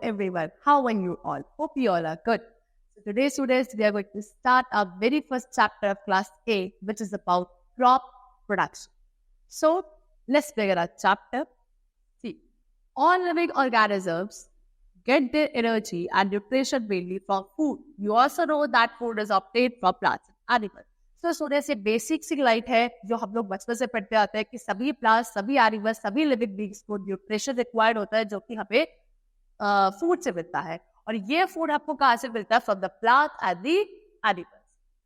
everyone. How are you all? Hope you all are good. So today, students, we are going to start our very first chapter of class A, which is about crop production. So let's begin our chapter. See, all living organisms get their energy and nutrition mainly from food. You also know that food is obtained from plants and animals. तो सोने से basic सी light है जो हम लोग बचपन से पढ़ते आते हैं कि सभी प्लांट्स, सभी एनिमल्स, सभी लिविंग बीइंग्स को न्यूट्रिशन रिक्वायर्ड होता है जो कि हमें फूड से मिलता है और ये फूड आपको कहाँ से मिलता है? From the plant and the animals.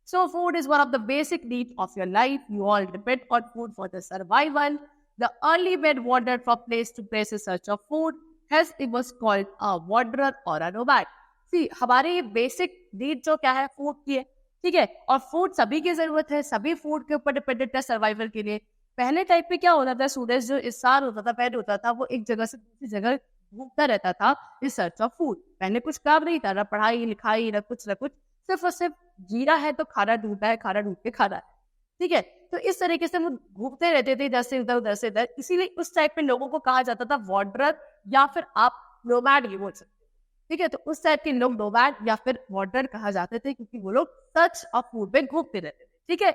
So food is one of the basic needs of your life. You all depend on food for the survival. The early men wandered from place to place in search of food. Hence it was called a wanderer or a nomad. See, हमारे ये basic need जो क्या है? Food की है. ठीक है, और फूड सभी की जरूरत है, सभी फूड के ऊपर डिपेंडेंट है सर्वाइवल के लिए. पहले टाइप पे क्या होता था? स्टूडेंट्स जो इंसान होता था, पहले होता था वो एक जगह से दूसरी जगह घूमता रहता था इन सर्च ऑफ फूड. पहले कुछ काम नहीं था, ना पढ़ाई लिखाई, ना कुछ, सिर्फ और सिर्फ जीना है तो खाना ढूंढना है, खाना ढूंढ के खाना है. ठीक है, तो इस तरीके से वो घूमते रहते थे इधर से उधर, उधर से इधर. इसीलिए उस टाइप में लोगों को कहा जाता था वॉन्डरर या फिर आप नोमैड भी बोल सकते. ठीक है, तो उस टाइप के लोग नोमैड या फिर वॉन्डरर कहा जाते थे क्योंकि वो लोग सर्च ऑफ फूड में घूमते रहते थे. ठीक है,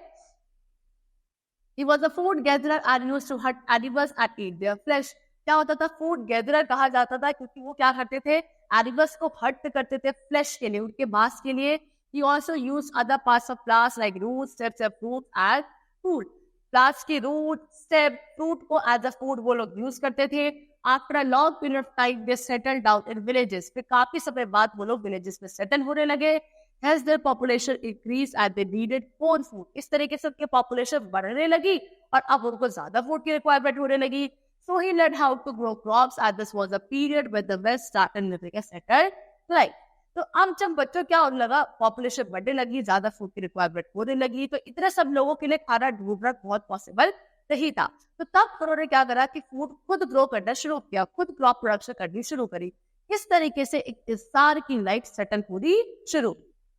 he was a food gatherer and used to hunt animals and eat their flesh. क्या होता था? फूड गैदरर कहा जाता था क्योंकि वो क्या करते थे? एनिमल्स को हंट करते थे फ्लैश के लिए, उनके मांस के लिए. He also used other parts of plants like roots, stems and fruit as food. Plants की root, stem, fruit को as a food वो लोग यूज करते थे. After a long period of time, they settled down in villages. फिर काफी समय बाद वो लोग villages में सेटल होने लगे. Hence their population increased and they needed more food. इस तरीके से उनकी population बढ़ने लगी और अब उनको ज्यादा food की requirement होने लगी. So he learned how to grow crops and this was a period when the West started living a settled life. तो अब जब बच्चों क्या होने लगा, पॉपुलेशन बढ़ने लगी, ज्यादा फूड की रिक्वायरमेंट होने लगी, तो इतने सब लोगों के लिए खाना ढूंढना बहुत पॉसिबल नहीं था. तो तब उन्होंने क्या करा कि फूड खुद ग्रो करना शुरू किया, खुद क्रॉप प्रोडक्शन करनी शुरू करी. इस तरीके से एक इंसान की लाइफ सेटल होनी शुरू.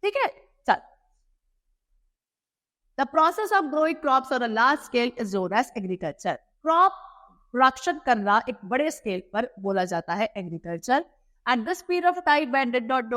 ठीक है, चल. The process of growing crops on a large scale is known as agriculture. Crop production करना एक बड़े स्केल पर बोला जाता है agriculture. At this period of time, man did not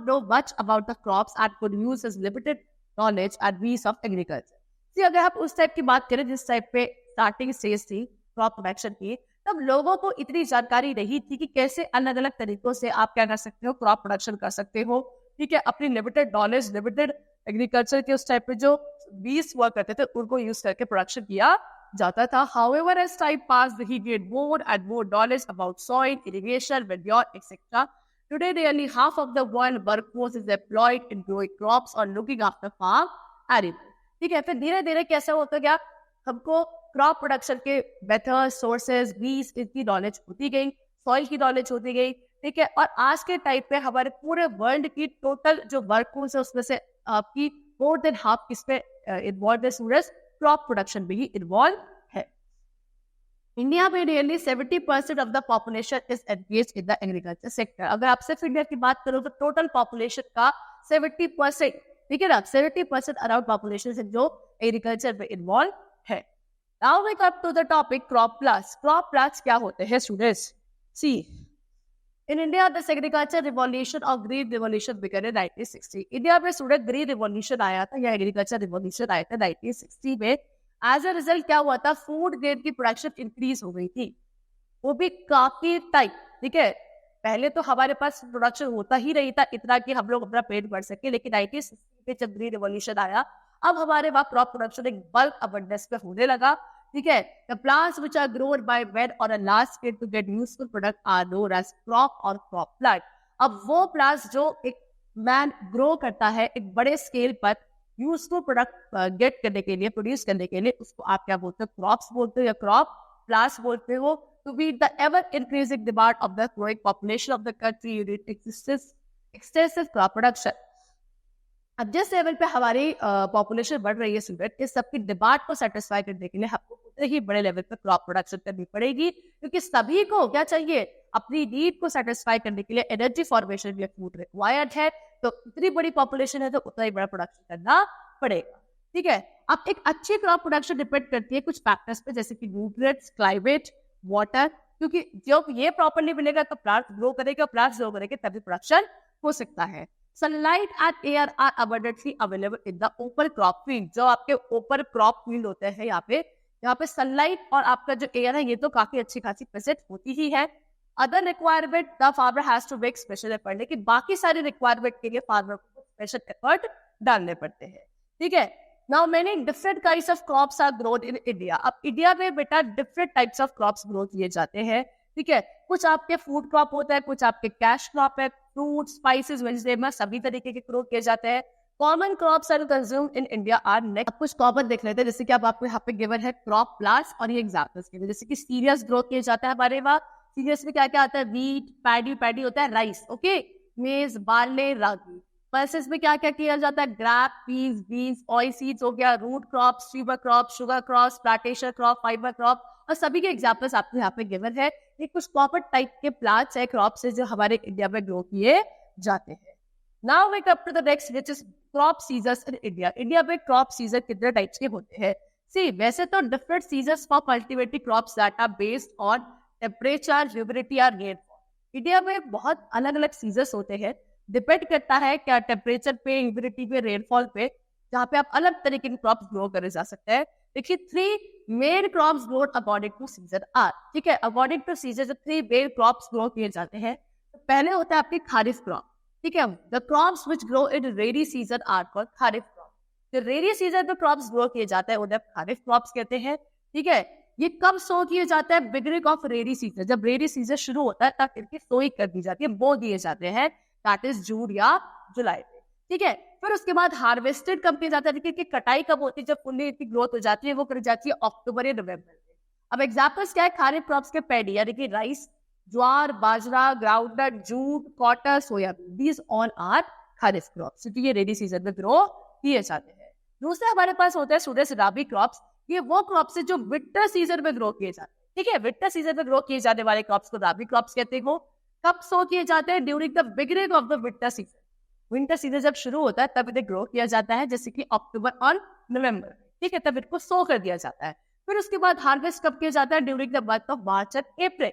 know much about the crops and could use his limited knowledge and means of agriculture. See, अगर आप उस टाइप की बात करें जिस टाइप पे स्टार्टिंग स्टेज थी क्रॉप प्रोडक्शन की, तब लोगों को इतनी जानकारी नहीं थी कि कैसे अलग अलग तरीकों से आप क्या कर सकते हो, क्रॉप प्रोडक्शन कर सकते हो. ठीक है, अपनी लिमिटेड नॉलेज, लिमिटेड एग्रीकल्चर के उस टाइप पे जो बीज हुआ करते थे उनको यूज करके प्रोडक्शन किया जाता था. However, as time passed, he gained more and more knowledge about soil, irrigation, manure, etc. Today, nearly half of the world workforce is employed in growing crops or looking after farm animals. ठीक है, फिर धीरे धीरे कैसे होता गया, हमको crop production के मेथड, सोर्सेज, बीज, इनकी नॉलेज होती गई, सॉइल की नॉलेज होती गई. ठीक है, और आज के टाइप पे हमारे पूरे वर्ल्ड की टोटल जो वर्कफोर्स है उसमें से आपकी मोर देन हाफ किसमें इन्वॉल्व है? सूरज क्रॉप प्रोडक्शन में ही इन्वॉल्व है. इंडिया में nearly 70% of the population is engaged in the agriculture sector. अगर आप सिर्फ इंडिया की बात करो तो टोटल पॉपुलेशन का 70%, ठीक है ना, 70% अराउंड पॉपुलेशन है जो एग्रीकल्चर में इन्वॉल्व है. Now we come to the topic crop plants. Crop plants क्या होते हैं students? See, in India, this agriculture revolution or green revolution began in 1960. India में स्टूडेंट ग्रीन रिवॉल्यूशन आया था या एग्रीकल्चर रिवॉल्यूशन आया था 1960 में. एज अ रिजल्ट क्या हुआ था? फूड ग्रेन की प्रोडक्शन इंक्रीज हो गई थी, वो भी काफी टाइम. ठीक है, पहले तो हमारे पास प्रोडक्शन होता ही नहीं था इतना कि हम लोग अपना पेट भर सके, लेकिन 1960 में जब ग्रीन रिवॉल्यूशन आया, अब हमारे वहाँ क्रॉप प्रोडक्शन एक बल्क अबंडेंस पे होने लगा. ठीक है, the plants which are grown by men on a large scale to get useful product are known as crop or crop plant. अब वो प्लांट्स जो एक मैन ग्रो करता है एक बड़े स्केल पर यूजफुल प्रोडक्ट गेट करने के लिए, प्रोड्यूस करने के लिए, उसको आप क्या बोलते हो? क्रॉप्स बोलते हो या क्रॉप प्लांट्स बोलते हो. To meet the ever increasing demand of the growing population of the country, you need extensive crop production. अब जिस लेवल पे हमारी पॉपुलेशन बढ़ रही है स्टूडेंट, इस सबकी डिमांड को सेटिस्फाई करने के लिए हमको उतने ही बड़े लेवल पे क्रॉप प्रोडक्शन करनी पड़ेगी, क्योंकि सभी को क्या चाहिए? अपनी नीड को सेटिस्फाई करने के लिए एनर्जी फॉर्मेशन के लिए फूड रिक्वायर्ड है. तो इतनी बड़ी पॉपुलेशन है तो उतना ही बड़ा प्रोडक्शन करना पड़ेगा. ठीक है, अब एक अच्छी क्रॉप प्रोडक्शन डिपेंड करती है कुछ फैक्टर्स पे, जैसे कि न्यूट्रिएंट्स, क्लाइमेट, वाटर, क्योंकि जब ये प्रॉपरली मिलेगा तो प्लांट ग्रो करेगा, प्लांट ग्रो करेंगे तभी प्रोडक्शन हो सकता है। Sunlight and air are abundantly available in the open crop field. जो आपके ओपन क्रॉप फील्ड होते हैं यहाँ पे सनलाइट और आपका जो एयर है ये तो काफी अच्छी खासी प्रेजेंट होती ही है। Other requirement the farmer has to make special effort, लेकिन बाकी सारे रिक्वायरमेंट के लिए फार्मर को स्पेशल एफर्ट डालने पड़ते हैं। ठीक है, now many different kinds of crops are grown in India. अब इंडिया में बेटा different types of crops grow किए जाते हैं। ठीक है, कुछ आपके फूड क्रॉप होता है, कुछ आपके कैश क्रॉप है, फ्रूट, स्पाइसेस, वेजिटेबल सभी तरीके के ग्रो किए जाते हैं। Common crops are consumed in India are next. कुछ कॉमन देख लेते हैं, जैसे कि अब आपको यहाँ पे गिवन है क्रॉप प्लांट्स और ये एग्जांपल्स के लिए, जैसे कि सीरियस ग्रो किया जाता है हमारे वहाँ। सीरियस में क्या क्या आता है, वीट, पैडी होता है, rice, okay, maize, barley, ragi. Pulses में क्या क्या किया जाता है, gram, peas, beans, oil seeds हो गया, रूट क्रॉप, स्ट्रीबर crop, sugar crop, plantation crop, fibre crop, और सभी के एग्जांपल्स आपको यहाँ पे गिवन है। ये कुछ कॉमन टाइप के प्लांट्स है, क्रॉप्स है जो हमारे इंडिया में ग्रो किए जाते हैं। Now we come to the next which is crop seasons in India. India में क्रॉप सीजन कितने टाइप्स के होते हैं? सी, वैसे तो different seasons for cultivating crops that are based on temperature, humidity और रेनफॉल। इंडिया में बहुत अलग अलग सीजन्स होते हैं, डिपेंड करता है क्या टेम्परेचर पे, ह्यूमिडिटी पे, रेनफॉल पे, जहाँ पे आप अलग तरीके के क्रॉप्स ग्रो करे जा सकते हैं। देखिए 3 main crops grow according to season are. ठीक है, अकॉर्डिंग टू सीजन जो 3 मेन क्रॉप्स ग्रो किए जाते हैं, तो पहले होता है आपकी खारिफ क्रॉप। ठीक है, the crops which grow in rainy season are called kharif crop. जो रेनी सीजन में क्रॉप्स ग्रो किए जाते हैं उन्हें खारिफ क्रॉप्स कहते हैं। ठीक है, ये कब सो किए जाते हैं? बिगिनिंग ऑफ रेनी सीजन, जब रेनी सीजन शुरू होता है तब इनकी सोई कर दी जाती है, बो दिए जाते हैं, दैट इज जून या जुलाई में। ठीक है, फिर उसके बाद हार्वेस्टेड कब किया जाता है? देखिए कि कटाई कब होती है? जब फुल्ली इनकी ग्रोथ हो जाती है, वो कर जाती है अक्टूबर या नवंबर में। अब एग्जांपल्स क्या है खारिफ क्रॉप्स के? पैडी यानी कि rice, jowar, bajra, groundnut, jute, cotton, soybean, these all are kharif crops, क्योंकि ये रेनी सीजन में ग्रो किए जाते हैं। दूसरे हमारे पास होता है स्टूडेंट्स राबी क्रॉप्स। ये वो क्रॉप्स है जो विंटर सीजन में ग्रो किए जाते हैं। ठीक है, विंटर सीजन में ग्रो किए जाने वाले क्रॉप्स को राबी क्रॉप्स कहते हो। कब सो किए जाते हैं? During the beginning of the winter season. Winter season जब शुरू होता है तब इन्हें ग्रो किया जाता है, जैसे कि अक्टूबर और नवंबर। ठीक है, तब इनको सो कर दिया जाता है। फिर उसके बाद हार्वेस्ट कब किया जाता है? During the month of March and April.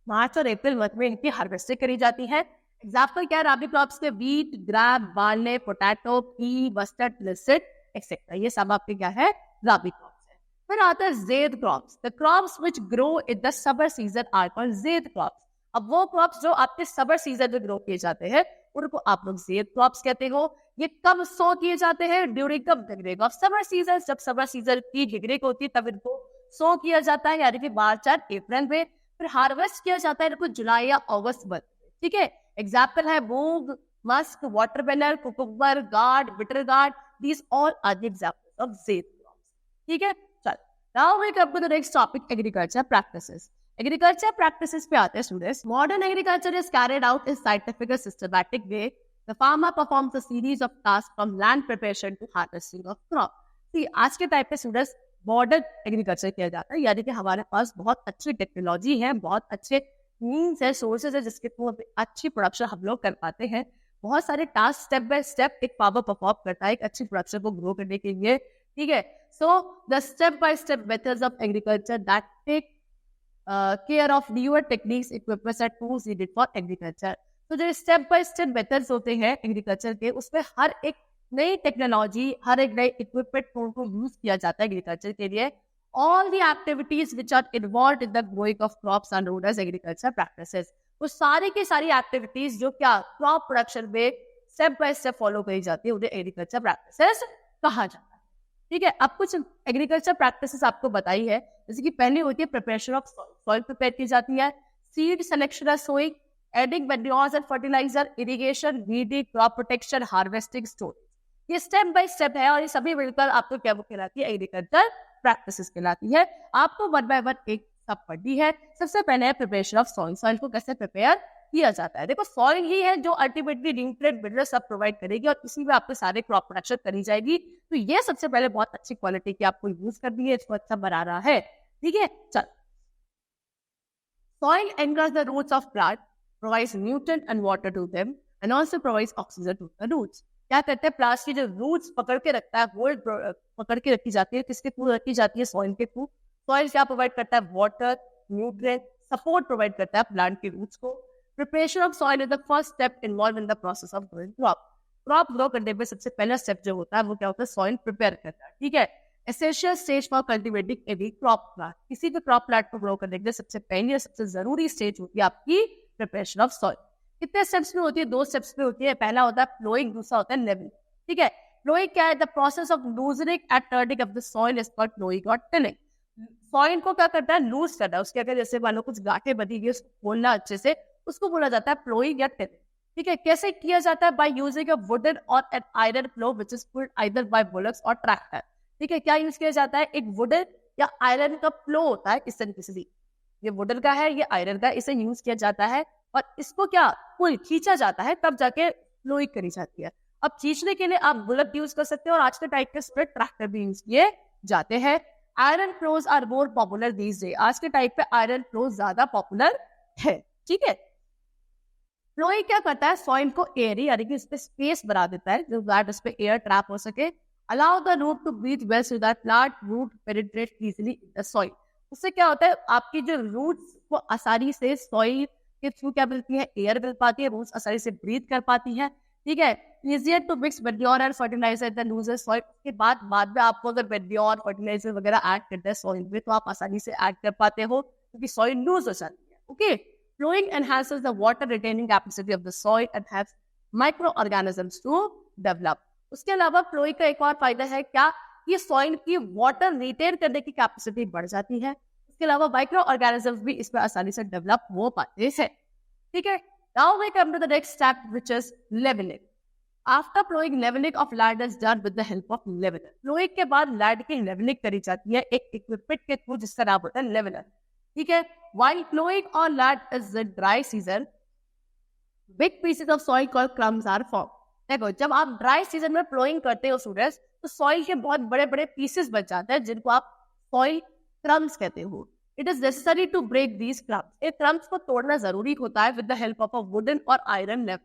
March और अप्रैल मंथ में इनकी हार्वेस्टिंग करी जाती है। एग्जाम्पल क्या है राबी क्रॉप्स के? Wheat, gram, barley, potato, pea, mustard, linseed etcetera, ये सब आपके क्या है? राबी क्रॉप्स है। फिर आता है zaid crops. The crops which grow in the summer season are called zaid crops. अब वो क्रॉप्स जो आपके समर सीजन में ग्रो किए जाते हैं उनको आप लोग ज़ेद क्रॉप्स कहते हो। ये कब सो किए जाते हैं? During the beginning of summer season. जब समर सीजन की बिगिनिंग होती है तब इनको सो किया जाता है, यानी कि मार्च और अप्रैल में। फिर हार्वेस्ट किया जाता है इनको जुलाई या अगस्त में। ठीक है, एग्जाम्पल है moong, musk, watermelon, cucumber, gourd, bitter gourd, these all are the examples of zaid crops. ठीक है, चल now we come to the next topic, agriculture practices. Agriculture practices पे आते हैं students. Modern agriculture is carried out in scientific and systematic way. The farmer performs a series of tasks from land preparation to harvesting of crop. See, आज के type पे students modern agriculture किया जाता है, यानी कि हमारे पास बहुत अच्छी टेक्नोलॉजी है, बहुत अच्छे मीन्स है, सोर्सेज है जिसके थ्रू अच्छी प्रोडक्शन हम लोग कर पाते हैं। बहुत सारे टास्क स्टेप बाय स्टेप एक फार्मर परफॉर्म करता है एक अच्छी प्रोडक्शन को ग्रो करने के लिए। ठीक है, so the step by step methods of agriculture that take care of newer techniques, equipments and tools needed for agriculture. तो जो स्टेप बाय स्टेप मेथड्स होते हैं एग्रीकल्चर के, उसमें हर एक नई टेक्नोलॉजी, हर एक नई इक्विपमेंट को यूज किया जाता है एग्रीकल्चर के लिए। All the activities which are involve in the growing of crops are known as agriculture practices. वो सारी की सारी एक्टिविटीज जो क्या क्रॉप प्रोडक्शन में स्टेप बाय स्टेप फॉलो करी जाती है उन्हें एग्रीकल्चर प्रैक्टिसेस कहा जाता है। ठीक है, अब कुछ एग्रीकल्चर प्रैक्टिसेस आपको बताई है, जैसे कि पहली होती है preparation of soil. Soil prepare की जाती है, seed selection, sowing, adding manures and fertilizer, irrigation, weeding, crop protection, harvesting, storage. ये स्टेप बाय स्टेप है और ये सभी मिलकर आपको क्या कहलाती है? एग्रीकल्चर प्रैक्टिसेस कहलाती है। आपको वन बाय वन एक सब पढ़नी है। सबसे पहले है प्रिपरेशन ऑफ सॉइल। सॉइल को कैसे प्रिपेयर किया जाता है? देखो, सॉइल ही है जो अल्टीमेटली न्यूट्रिएंट मिनरल सब प्रोवाइड करेगी और इसी में आपके सारे क्रॉप प्रोडक्शन करी जाएगी। तो ये सबसे पहले बहुत अच्छी क्वालिटी की आपको यूज करनी है, इसको अच्छा बना रहा है। ठीक है, चल। Soil anchors the roots of plant, provides nutrient and water to them and also provides oxygen to the roots. क्या कहते हैं? प्लांट्स की जो रूट्स पकड़ के रखता है, होल्ड पकड़ के रखी जाती है, किसके थ्रू रखी जाती है? सॉइल के थ्रू। सॉइल क्या प्रोवाइड करता है? वाटर, न्यूट्रिएंट सपोर्ट प्रोवाइड करता है प्लांट के रूट्स को। Preparation of soil is the first step involve in the process of growing crop. Crop grow करने में सबसे पहला स्टेप जो होता है वो क्या होता है, सॉइल प्रिपेयर करना है, ठीक है। Essential stage for cultivating any crop plant, किसी भी क्रॉप प्लांट को ग्रो करने के लिए सबसे पहली और सबसे जरूरी स्टेज होती है आपकी प्रिपरेशन ऑफ सॉइल। कितने स्टेप्स में होती है, 2 स्टेप्स में होती है। पहला होता है प्लोइंग, दूसरा होता है लेवलिंग, ठीक है। प्लोइंग क्या है, the process of loosening and turning of the soil is called ploughing और टिलिंग। सॉइल को क्या करता है, लूज करना है, उसके अगर जैसे मान लो कुछ गांठें बनी हुई उसको खोलना अच्छे से, उसको बोला जाता है प्लोइंग या टिलिंग, ठीक है। कैसे किया जाता है, by using a wooden or an iron plough which is pulled either by bullocks or tractor, ठीक है। क्या यूज किया जाता है, एक वुडन या आयरन का प्लो होता है इस तरीके से, ये वुडन का है, ये आयरन का, इसे यूज किया जाता है और इसको क्या पुल खींचा जाता है, तब जाके प्लोइंग करी जाती है। अब खींचने के लिए आप बुलक यूज कर सकते हो और आज के टाइप के स्प्लिट ट्रैक्टर भी यूज किए जाते हैं। Iron ploughs are more popular these day, आज के टाइप पे आयरन प्लोज ज्यादा पॉपुलर है, ठीक है। प्लोइंग क्या करता है, सॉइल को एयरी यानी कि इस पे स्पेस बना देता है जो दैट इस पे एयर ट्रैप हो सके। Allow the root to breathe well so that plant root penetrate easily in the soil. उससे क्या होता है, आपकी जो रूट्स को आसानी से सॉइल के थ्रू क्या मिलती है, एयर मिल पाती है, रूट्स आसानी से ब्रीथ कर पाती है, ठीक है। Easier to mix manure and fertilizer in the looser soil. उसके बाद में आपको अगर मैन्योर फर्टिलाइजर वगैरह ऐड करना है सॉइल में तो आप आसानी से ऐड कर पाते हो क्योंकि सॉइल लूज हो जाती है, okay. Plowing enhances the water retaining capacity of the soil and helps microorganisms to develop. उसके अलावा प्लोइंग का एक और फायदा है क्या, ये सॉइल की वाटर रिटेन करने की कैपेसिटी बढ़ जाती है। इसके अलावा माइक्रो ऑर्गेनिजम्स भी इसमें आसानी से डेवलप हो पाते हैं, ठीक है। Now we come to the next step which is leveling. After plowing, leveling of land is done with the help of leveler. Ploughing के बाद लैंड की लेवलिंग करी जाती है एक इक्विपमेंट के थ्रू जिसका नाम होता है लेवलर, ठीक है। While plowing on land is the dry season, big pieces of soil called crumbs are formed. देखो जब आप ड्राई सीजन में प्लोइंग करते हो स्टूडेंट्स तो सॉइल के बहुत बड़े बड़े पीसेस बच जाते हैं जिनको आप सॉइल क्रम्स कहते हो। It is necessary to break these crumbs, ये क्रम्स को तोड़ना जरूरी होता है with the help of a wooden or iron leveller.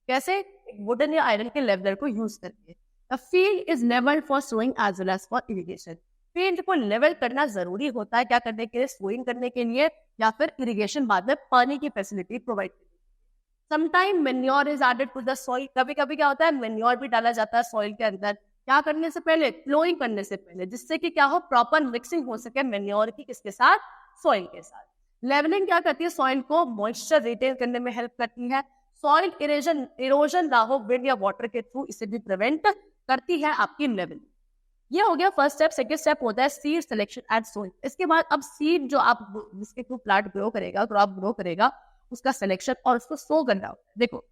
कैसे, एक वुडन या आयरन के लेवलर को यूज करके। The field is levelled for sowing as well as for irrigation. Field को लेवल करना जरूरी होता है क्या करने के लिए, सोइंग करने के लिए या फिर इरिगेशन बाद में पानी की फैसिलिटी प्रोवाइड करने के लिए। Sometime manure is added to the soil, कभी कभी क्या होता है मेन्योर भी डाला जाता है सॉइल के अंदर, क्या करने से पहले, प्लोइंग करने से पहले, जिससे कि क्या हो प्रॉपर मिक्सिंग हो सके मेन्योर की किसके साथ, सॉइल के साथ। लेवलिंग क्या करती है, सॉइल को मॉइस्चर रिटेन करने में हेल्प करती है। सॉइल इरोजन ना हो विंड या वाटर के थ्रू, इसे भी प्रिवेंट करती है आपकी लेवलिंग। ये हो गया फर्स्ट स्टेप। सेकंड स्टेप होता है सीड सिलेक्शन एंड सोइंग। इसके बाद अब सीड जो आप जिसके थ्रू प्लांट ग्रो करेगा, क्रॉप ग्रो करेगा, उसका सिलेक्शन और उसको सो करना होता है। देखो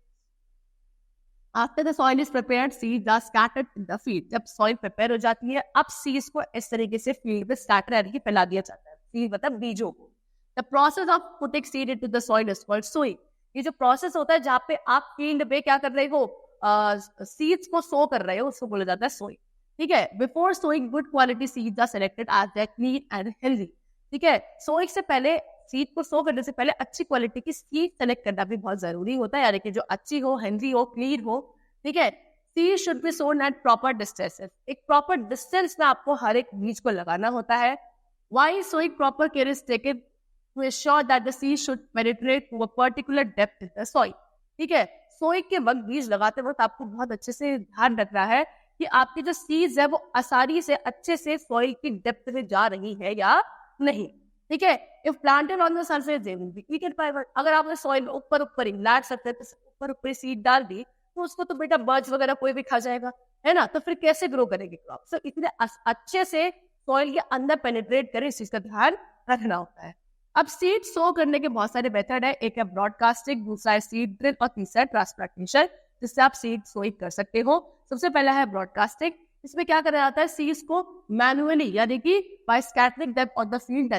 after the soil is prepared seeds are scattered in the field. जब सॉइल प्रिपेयर हो जाती है अब सीड्स को इस तरीके से फील्ड में स्कैटर यानी कि फैला दिया जाता है, सीड मतलब बीजों को। The process of putting seed into the soil is called sowing. ये जो प्रोसेस होता है जहाँ पे आप फील्ड में क्या कर रहे हो, सीड्स को सो कर रहे हो, उसको बोला जाता है सोइंग, ठीक है। Before sowing good quality seeds are selected as they clean and healthy, ठीक है। सोइंग से पहले, सीड को सो करने से पहले अच्छी क्वालिटी की सीड सेलेक्ट करना भी बहुत जरूरी होता है, यानी कि जो अच्छी हो, हेल्दी हो, क्लीन हो, ठीक है। Seed should be sown at proper distances. एक प्रॉपर डिस्टेंस में आपको हर एक बीज को लगाना होता है। While sowing proper care is taken to ensure that the seed should penetrate to a particular depth in the soil, ठीक है। सोइंग के वक्त बीज लगाते वक्त आपको बहुत अच्छे से ध्यान रखना है कि आपकी जो सीड्स है वो आसानी से अच्छे से सॉइल की डेप्थ में जा रही है या नहीं, ठीक है। If planted on the surface they will be weekend by word. अगर आपने सॉइल ऊपर ही लैंड सरफेस ऊपर सीड डाल दी तो उसको तो बेटा बर्ड्स वगैरह कोई भी खा जाएगा, है ना, तो फिर कैसे ग्रो करेगी क्रॉप। सो इतने अच्छे से सॉइल के अंदर पेनिट्रेट करे, इस चीज का ध्यान रखना होता है। अब सीड सो करने के बहुत सारे मेथड है, एक है ब्रॉडकास्टिंग, दूसरा है सीड ड्रिल और तीसरा है ट्रांसप्लांटेशन, जिससे आप सीड सोइंग कर सकते हो। सबसे पहला है ब्रॉडकास्टिंग। इसमें क्या करा जाता है, सीड्स को मैनुअली यानी कि by scattering them on the field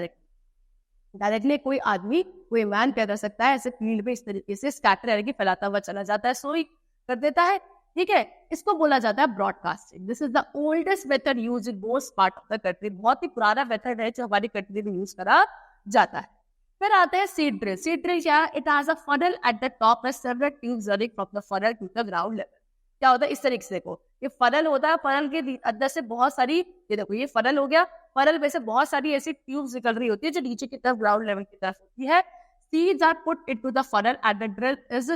directly कोई आदमी, कोई मैन क्या कर सकता है, ऐसे फील्ड में इस तरीके से स्कैटर यानी कि फैलाता हुआ चला जाता है, सोइंग कर देता है, ठीक है। इसको बोला जाता है broadcasting. This is the oldest method used in most part of the country. बहुत ही पुराना मेथड है जो हमारी कंट्री में यूज करा जाता है। फिर आते हैं सीड ड्रिल। सीड ड्रिल क्या है, it has a funnel at the top and several tubes running from the funnel to the ground level. क्या होता है इस तरीके से, देखो ये फनल होता है, फनल के अंदर से बहुत सारी, ये देखो ये फनल हो गया, फनल में से बहुत सारी ऐसी ट्यूब्स निकल रही होती है जो नीचे की तरफ ग्राउंड लेवल की तरफ होती है. Seeds are put into the funnel and the drill is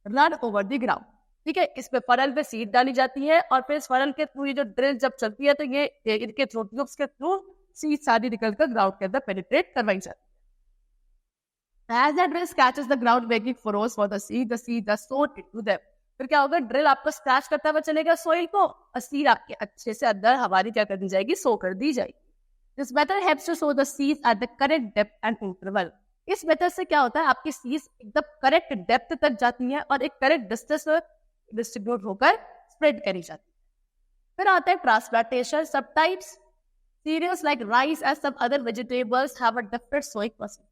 run over the ground. ठीक है, इसमें फनल पे सीड डाली जाती है और फिर इस फनल के थ्रू ये जो ड्रिल जब चलती है तो ये इनके थ्रू ट्यूब्स के थ्रू सीड सारी निकलकर ग्राउंड के अंदर पेनिट्रेट करवाई जाती है. As the drill scratches the ground making furrows for the seed are sown into them. फिर क्या होगा, ड्रिल आपको स्क्रैच करता हुआ चलेगा सोइल को और सीड आपके अच्छे से अंदर हमारी क्या कर दी जाएगी, सो कर दी जाएगी. This method helps to sow the seeds at the correct depth and interval. इस मेथड से क्या होता है, आपकी सीड्स एकदम करेक्ट डेप्थ तक जाती हैं और एक करेक्ट डिस्टेंस में डिस्ट्रीब्यूट होकर स्प्रेड करी जाती है. फिर आता है ट्रांसप्लांटेशन. सब types cereals like rice and some other vegetables have a different sowing process.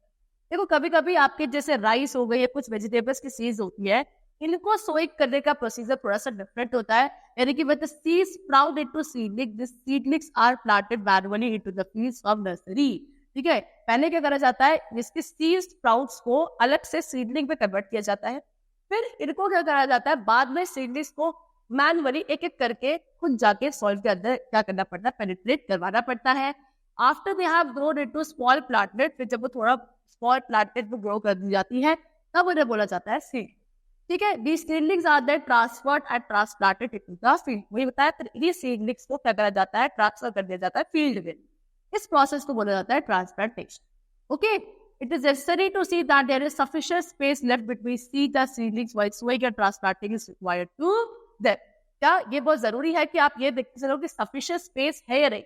देखो कभी कभी आपके जैसे राइस हो गए या कुछ वेजिटेबल्स की सीड्स होती है, इनको सोइंग करने का प्रोसीजर थोड़ा सा डिफरेंट होता है. यानी कि when the seeds sprout into seedling, the seedlings are planted manually into the fields from nursery. ठीक है, पहले क्या करा जाता है, इसके सीड स्प्राउट्स को अलग से सीडलिंग पे कन्वर्ट किया जाता है. फिर इनको क्या करा जाता है, बाद में सीडलिंग्स को मैनुअली एक एक करके खुद जाके सॉइल के अंदर क्या करना पड़ता है, पेनिट्रेट करवाना पड़ता है. After they have grown into small plantlet, फिर जब वो थोड़ा स्मॉल प्लांटलेट में ग्रो कर दी जाती है तब उन्हें बोला जाता है सीड. ठीक है, these seedlings are then transferred and transplanted into the field. वही बताया, ये seedlings को क्या करा जाता है, ट्रांसफर कर दिया जाता है फील्ड में. इस प्रोसेस को बोला जाता है transplantation. Okay, it is necessary to see that there is sufficient space left between seed and seedlings while sowing and transplanting is required to them. क्या ये बहुत जरूरी है कि आप ये देखते चलो कि sufficient space है या नहीं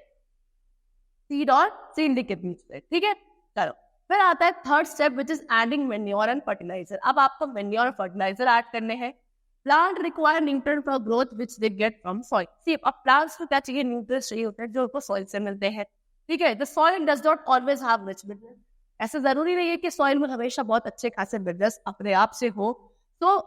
सीड और सीडलिंग के बीच में. ठीक है, चलो फिर आता है third step which is adding manure and fertiliser. अब आपको मैन्योर और फर्टिलाइजर ऐड करने हैं. Plant require nutrient for growth which they get from soil. See अब प्लांट्स को क्या चाहिए, न्यूट्रिएंट्स चाहिए होते हैं जो उनको सॉइल से मिलते हैं. ठीक है, the soil does not always have rich minerals. ऐसा जरूरी नहीं है कि सॉइल में हमेशा बहुत अच्छे खासे मिनरल्स अपने आप से हो. तो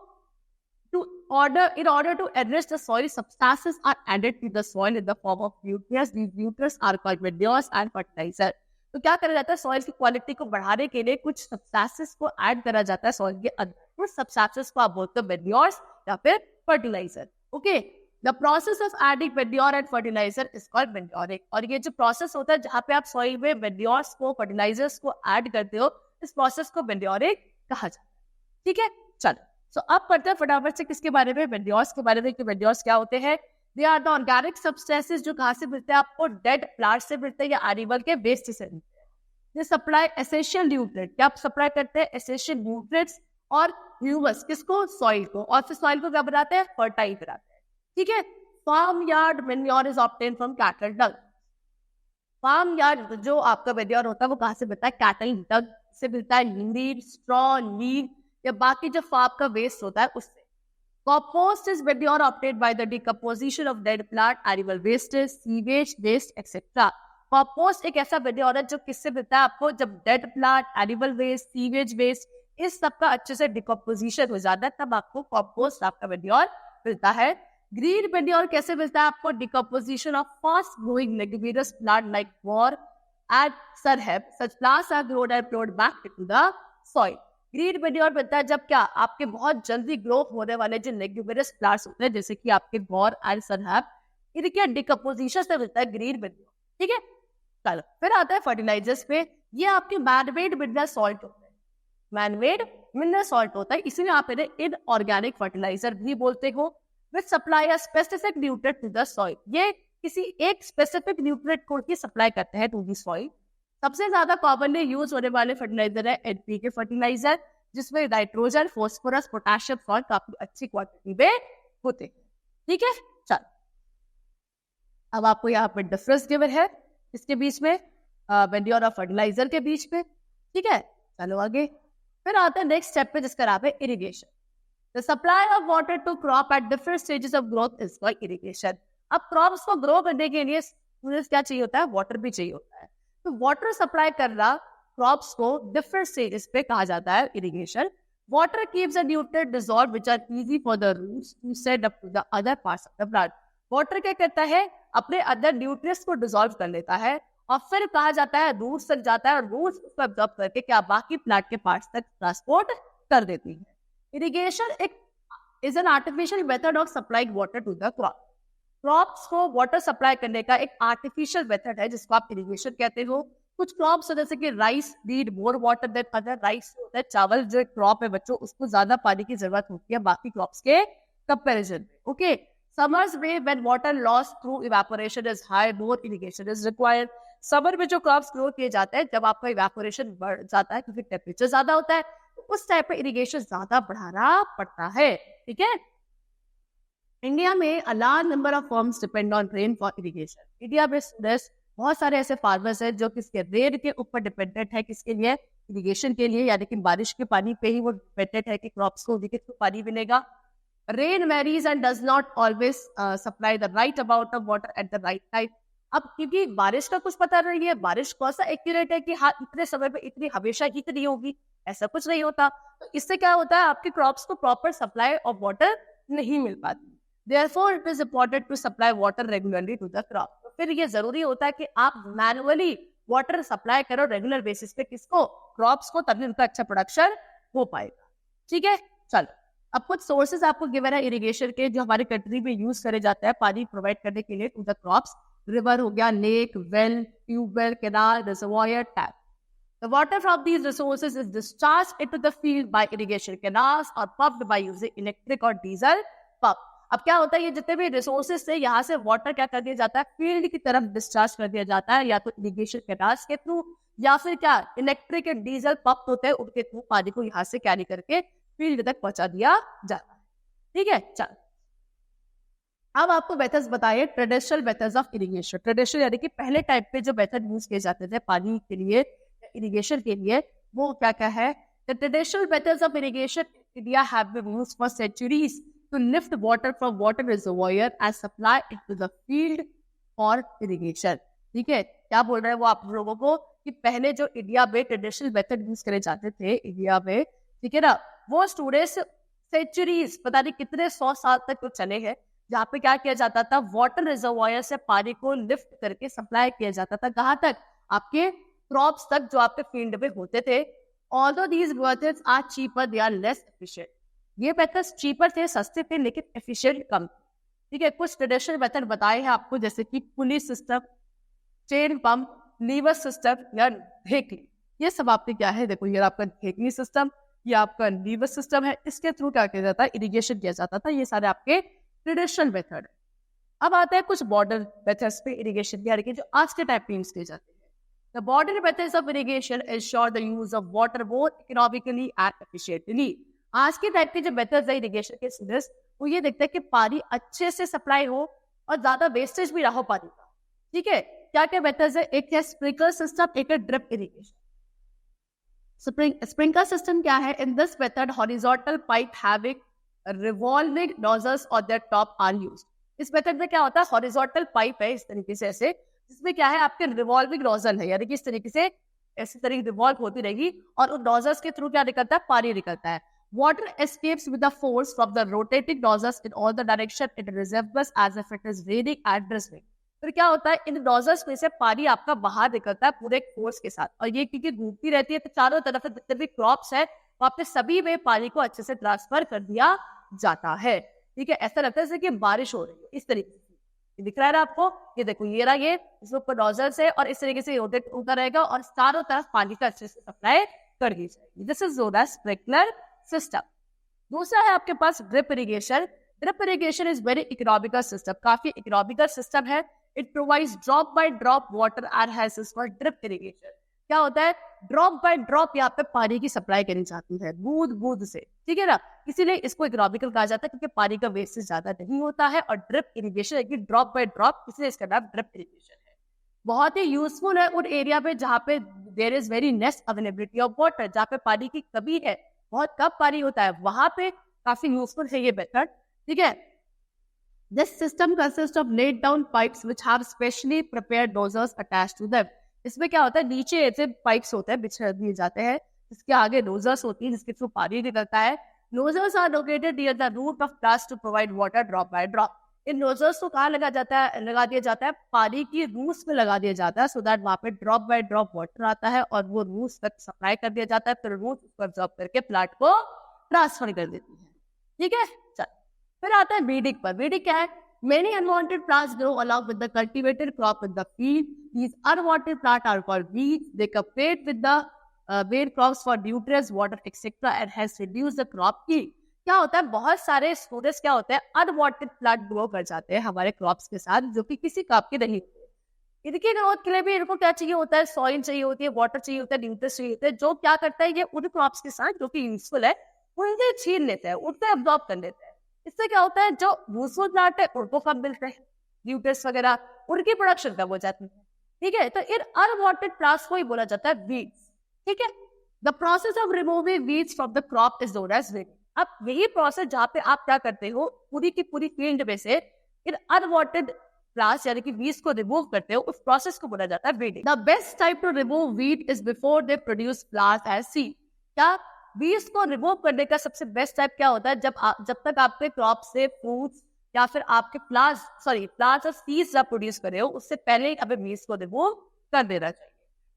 in order to enrich the soil, substances are added to the soil in the form of nutrients. These nutrients are called manures and fertilizer. तो क्या करा जाता है, सॉइल की क्वालिटी को बढ़ाने के लिए कुछ सब्सटेंसेस को ऐड करा जाता है सॉइल के अंदर. कुछ सब्सटेंसेस को आप बोलते हो मैन्योर्स या फिर fertilizer. Okay, the process of adding manure and fertilizer is called manuring. और ये जो प्रोसेस होता है जहाँ पे आप सॉइल में मैन्योर्स को, फर्टिलाइजर्स को ऐड करते हो, इस प्रोसेस को मैन्योरिंग कहा जाता है. ठीक है, चलो सो अब पढ़ते हैं फटाफट से किसके बारे में, मैन्योर्स के बारे में कि मैन्योर्स क्या होते हैं. They are the organic substances जो कहाँ से मिलते हैं आपको, डेड प्लांट से मिलते हैं या एनिमल के वेस्ट से मिलते हैं. दे सप्लाई एसेंशियल न्यूट्रिएंट. क्या आप सप्लाई करते हैं, एसेंशियल न्यूट्रिएंट्स और ह्यूमस किसको, सॉइल को. और फिर सॉइल को क्या बनाते हैं, फर्टाइल बनाते हैं. ठीक है, farm yard manure is obtain from cattle dung. Farm yard जो आपका मैन्योर होता है वो कहाँ से मिलता है, कैटल डंग से मिलता है. यूरिन, स्ट्रॉ, लीव या बाकी जो फार्म का वेस्ट होता है उससे. Compost is manure obtained by the decomposition of dead plant, animal wastes, sewage waste, etc. Compost एक ऐसा manure है जो किससे मिलता है आपको, जब dead plant, animal waste, sewage waste इस सब का अच्छे से decomposition हो जाता है तब आपको compost आपका manure मिलता है. Green manure कैसे मिलता है आपको, decomposition of fast growing leguminous plant like guar and sarhab. Such plants are grown and plowed back into the soil. Green manure बनता है जब क्या आपके बहुत जल्दी ग्रो होने वाले जो लेग्यूमिनस प्लांट्स होते हैं जैसे कि आपके गौर एंड सरहब, इनके डिकम्पोजिशन से मिलता है ग्रीन मैन्योर. ठीक है, चलो फिर आता है फर्टिलाइजर्स पे. ये आपके मैनमेड मिनरल सॉल्ट होता है. मैनमेड मिनरल सॉल्ट होता है, इसीलिए आप इन्हें इनऑर्गेनिक फर्टिलाइजर भी बोलते हो. Which supply a specific nutrient to the soil. ये किसी एक स्पेसिफिक न्यूट्रिएंट को ही सप्लाई करते हैं टू द सॉइल. सबसे ज्यादा कॉमनली यूज होने वाले फर्टिलाइजर है एनपीके फर्टिलाइजर, जिसमें नाइट्रोजन, फॉस्फोरस, पोटेशियम सॉल्ट काफी अच्छी क्वांटिटी में होते हैं. ठीक है, चलो अब आपको यहाँ पर डिफरेंस गिवन है इसके बीच में, मैन्योर और फर्टिलाइजर के बीच में. ठीक है, चलो आगे फिर आता है नेक्स्ट स्टेप पे जिसका नाम है irrigation. The supply of water to crop at different stages of growth is called irrigation. अब क्रॉप्स को ग्रो करने के लिए क्या चाहिए होता है, वाटर भी चाहिए होता है. तो वाटर सप्लाई करना क्रॉप्स को डिफरेंट स्टेजेस पे कहा जाता है irrigation. Water keeps the nutrient dissolve which are easy for the roots to send up to the other parts of the plant. Water क्या करता है, अपने अंदर न्यूट्रिएंट्स को डिसॉल्व कर लेता है और फिर कहा जाता है रूट्स तक जाता है और रूट्स उसको एब्जॉर्ब करके क्या बाकी प्लांट के पार्ट्स तक ट्रांसपोर्ट कर देती है. इरिगेशन एक is an artificial method of supplying water to the crop. Crops को वाटर सप्लाई करने का एक आर्टिफिशियल मेथड है जिसको आप इरिगेशन कहते हो। कुछ क्रॉप्स जैसे कि rice need more water than other. Rice होता है चावल, जो एक क्रॉप है बच्चों, उसको ज्यादा पानी की जरूरत होती है बाकी क्रॉप्स के कंपैरिजन में। ओके, समर्स में when water loss through evaporation is high, more irrigation is required. Summer में जो क्रॉप्स ग्रो किए जाते हैं जब आपका इवेपोरेशन बढ़ जाता है क्योंकि टेम्परेचर ज्यादा होता है, तो उस टाइप पे इरिगेशन ज्यादा बढ़ाना पड़ता है। ठीक है, इंडिया में a large number of forms depend on rain for irrigation. India में बहुत सारे ऐसे फार्मर्स हैं जो किसके रेन के ऊपर डिपेंडेंट है, किसके लिए, इरिगेशन के लिए, यानी कि बारिश के पानी पे ही वो डिपेंडेंट है कि क्रॉप्स को किसको पानी मिलेगा। Rain varies and does not always supply the right amount of water at the right time. अब क्योंकि बारिश का कुछ पता नहीं है, बारिश कौन सा एक्यूरेट है कि हाँ इतने समय पे इतनी हमेशा ही इतनी होगी, ऐसा कुछ नहीं होता। तो इससे क्या होता है, आपके क्रॉप्स को प्रॉपर सप्लाई ऑफ वाटर नहीं मिल पाती। Therefore, it is important to supply water regularly to the crop. तो फिर ये जरूरी होता है कि आप मैनुअली वाटर सप्लाई करो रेगुलर बेसिस पे, किसको, क्रॉप्स को, तभी उनका अच्छा प्रोडक्शन हो पाएगा। ठीक है, चलो अब कुछ सोर्सेज आपको गिवन है इरिगेशन के जो हमारे कंट्री में यूज करे जाते हैं पानी प्रोवाइड करने के लिए टू द क्रॉप्स। रिवर हो गया, lake, well, tubewell, canal, reservoir, tap. The water from these resources is discharged into the field by irrigation canals or pumped by using electric or diesel pump. अब क्या होता है, ये जितने भी resources से यहाँ से वाटर क्या कर दिया जाता है, फील्ड की तरफ डिस्चार्ज कर दिया जाता है, या तो इरिगेशन कैनाल्स के थ्रू या फिर क्या इलेक्ट्रिक एंड डीजल पंप होते हैं उनके थ्रू पानी को यहाँ से कैरी करके फील्ड तक पहुंचा दिया जाता है। ठीक है, चल अब आपको मेथड्स बताइए, traditional methods of irrigation. Traditional यानी कि पहले टाइप पे जो मेथड यूज किए जाते थे पानी के लिए, इरिगेशन के लिए, वो क्या क्या है। The traditional methods of irrigation India have been used for centuries to lift water from water reservoir and supply it to the field for irrigation। ठीक है, क्या बोल रहे हैं वो आप लोगों को कि पहले जो इंडिया में ट्रेडिशनल मेथड यूज करे जाते थे इंडिया में, ठीक है ना, वो स्टूडेंट्स सेंचुरीज, पता नहीं कितने 100 साल तक तो चले हैं, जहाँ पे क्या किया जाता था, वाटर रिजर्वायर से पानी को लिफ्ट करके सप्लाई किया जाता था। कहाँ तक, आपके क्रॉप्स तक जो आपके फील्ड में होते थे। Although these methods are cheaper, they are less efficient. ये मेथड्स चीपर थे, सस्ते थे, लेकिन एफिशिएंट कम। ठीक है, कुछ ट्रेडिशनल मेथड बताए हैं आपको, जैसे कि pulley system, chain pump, lever system या ढेकली। ये सब आपके क्या है, देखो ये आपका ढेकली सिस्टम, ये आपका लीवर सिस्टम है, इसके थ्रू क्या किया जाता है, इरिगेशन किया जाता था। ये सारे आपके ट्रेडिशनल मेथड है। अब आते हैं कुछ मॉडर्न मेथड्स पे इरिगेशन के, जो आज के टाइप पे यूज किए जाते हैं। The modern methods of irrigation ensure the use of water more economically and efficiently। आज के टाइप के जो मेथड्स है इरिगेशन के स्टूडेंट्स, वो ये देखते हैं कि पानी अच्छे से सप्लाई हो और ज्यादा वेस्टेज भी ना हो पानी का। ठीक है, क्या क्या मेथड्स है, एक है स्प्रिंकलर सिस्टम, एक है ड्रिप इरिगेशन। स्प्रिंकलर सिस्टम क्या है, in this method horizontal pipe having revolving nozzles on their top are used. इस मेथड में क्या होता है, हॉरिजॉन्टल पाइप है इस तरीके से ऐसे, जिसमें क्या है आपके रिवॉल्विंग नोजल है, यानी कि इस तरीके से ऐसी तरीके रिवॉल्व होती रहेगी और उन नोजल्स के थ्रू क्या निकलता है, पानी निकलता है। Water escapes with the force from the rotating nozzles in all the direction it resembles as if it is raining and drizzling। फिर क्या होता है, इन नोजल्स में से पानी आपका बाहर निकलता है पूरे फोर्स के साथ, और ये क्योंकि घूमती रहती है तो चारों तरफ जितने भी क्रॉप्स है वहां पे सभी में पानी को अच्छे से ट्रांसफर कर दिया जाता है। ठीक है, ऐसा लगता है जैसे कि बारिश हो रही है, इस तरीके से दिख रहा है ना आपको, ये देखो ये रहा, ये इसके ऊपर नोजल्स है और इस तरीके से रोटेट होता रहेगा और चारों तरफ पानी का अच्छे से सप्लाई कर दी जाएगी। This is known as sprinkler system. दूसरा है आपके पास drip irrigation. Drip irrigation is very economical system, काफी इकोनॉमिकल सिस्टम है। It provides drop by drop water enhances for drip irrigation. क्या होता है, ड्रॉप बाय ड्रॉप यहाँ पे पानी की सप्लाई करी जाती है, बूंद बूंद से। ठीक है ना, इसीलिए इसको इकोनॉमिकल कहा जाता है क्योंकि पानी का वेस्टेज ज्यादा नहीं होता है, और ड्रिप इरिगेशन है कि ड्रॉप बाय ड्रॉप, इसलिए इसका नाम ड्रिप इरिगेशन है। बहुत ही यूजफुल है उन एरिया में जहाँ पे there is very less availability of water, जहाँ पे पानी की कमी है, बहुत कम पानी होता है, वहां पे काफी यूजफुल है ये मेथड। ठीक है, this system consist of laid down pipes which have specially prepared nozzles attached to them. इसमें क्या होता है, नीचे ऐसे पाइप्स होते हैं बिछा दिए जाते हैं, जिसके आगे नोजल्स होती है जिसके थ्रू पानी निकलता है। Nozzles are located near the root of plants to provide water drop by drop. इन नोजल्स को कहाँ लगा दिया जाता है, पानी की रूट्स में लगा दिया जाता है, सो दैट वहां पे ड्रॉप बाय ड्रॉप वाटर आता है और वो रूट्स तक सप्लाई कर दिया जाता है, फिर रूट्स उसको अब्सॉर्ब करके प्लांट को ट्रांसफर कर देती है। ठीक है। चल, फिर आता है वीडिंग पर। वीडिंग क्या है? Many unwanted plants grow along with the cultivated crop in the field. These unwanted plants are called weeds. They compete with the main crops for nutrients, water, etc. and hence reduce the crop yield. क्या होता है, बहुत सारे students क्या होते हैं, unwanted plant grow कर जाते हैं हमारे क्रॉप्स के साथ, जो कि किसी काम के नहीं होते। इनके ग्रोथ के लिए भी इनको क्या चाहिए होता है? सॉइल चाहिए होती है, वाटर चाहिए होता है, न्यूट्रिएंट्स चाहिए होते हैं, जो क्या करता है ये उन क्रॉप्स के साथ जो कि यूजफुल है उनसे छीन लेते हैं, उनसे एब्जॉर्ब कर लेते हैं। इससे क्या होता है, जो यूजफुल प्लांट है उनको कम मिलते हैं न्यूट्रिएंट्स वगैरह, उनकी प्रोडक्शन कम हो जाती है। ठीक है, तो इन अनवांटेड प्लांट्स को ही बोला जाता है वीड्स। ठीक है, the process of removing weeds from the crop is known as weeding. अब यही प्रोसेस जहाँ पे आप क्या करते हो, पूरी की पूरी फील्ड में से इन अनवांटेड प्लांट्स यानी कि वीड्स को रिमूव करते हो, उस प्रोसेस को बोला जाता है weeding. The best time to remove weed is before they produce plants as seed. क्या वीड्स को रिमूव करने का सबसे बेस्ट टाइम क्या होता है? जब तक आपके क्रॉप से फ्रूट्स या फिर आपके प्लांट्स और सीड्स आप प्रोड्यूस कर रहे हो, उससे पहले हमें वीड्स को रिमूव कर देना चाहिए।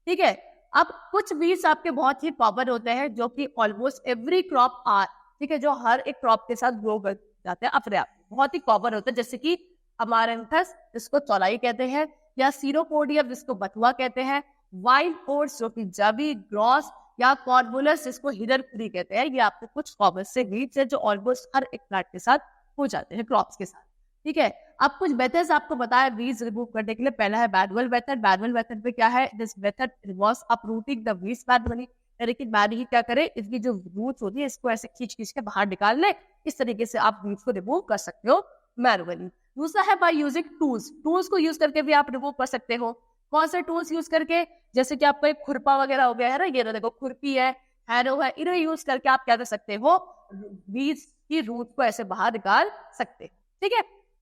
ठीक है, अब कुछ वीड्स आपके बहुत ही कॉमन होते हैं जो कि ऑलमोस्ट एवरी क्रॉप आर, ठीक है, जो हर एक क्रॉप के साथ ग्रो कर जाते हैं अपने आप, बहुत ही कॉमन होता है, जैसे कि अमारंथस जिसको चौलाई कहते हैं, या सीरोपोडियम जिसको बथुआ कहते हैं, वाइल्ड ओट्स जो कि जबी, ग्रॉस या कॉर्बुलस जिसको हिडन कहते हैं। ये आपको कुछ कॉमन से वीड्स है जो ऑलमोस्ट हर एक प्लांट के साथ हो जाते हैं क्रॉप्स के साथ। ठीक है, अब कुछ मेथड्स आपको बताया वीड्स रिमूव करने के लिए। पहला है मैनुअल मेथड। मैनुअल मेथड में क्या है? This method involves uprooting the weeds manually, यानी कि मैनुअली क्या करे, इसकी जो रूट्स होती है इसको ऐसे खींच के बाहर निकाल ले। इस तरीके से आप वीड्स को रिमूव कर सकते हो मैनुअली। दूसरा है बाय यूजिंग टूल्स। टूल्स को यूज करके भी आप रिमूव कर सकते हो। कौन से टूल्स यूज करके? जैसे कि आपका एक खुरपा वगैरह हो गया है ना, ये देखो खुरपी है, हैरो है, इन्हें यूज करके आप क्या कर सकते हो, बीज की रूट को ऐसे बाहर निकाल सकते हैं। ठीक है,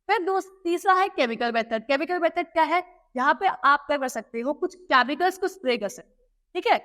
फिर तीसरा है केमिकल मेथड। केमिकल मेथड क्या है? यहाँ पे आप क्या कर सकते हो, कुछ केमिकल्स को स्प्रे कर सकते हो। ठीक है,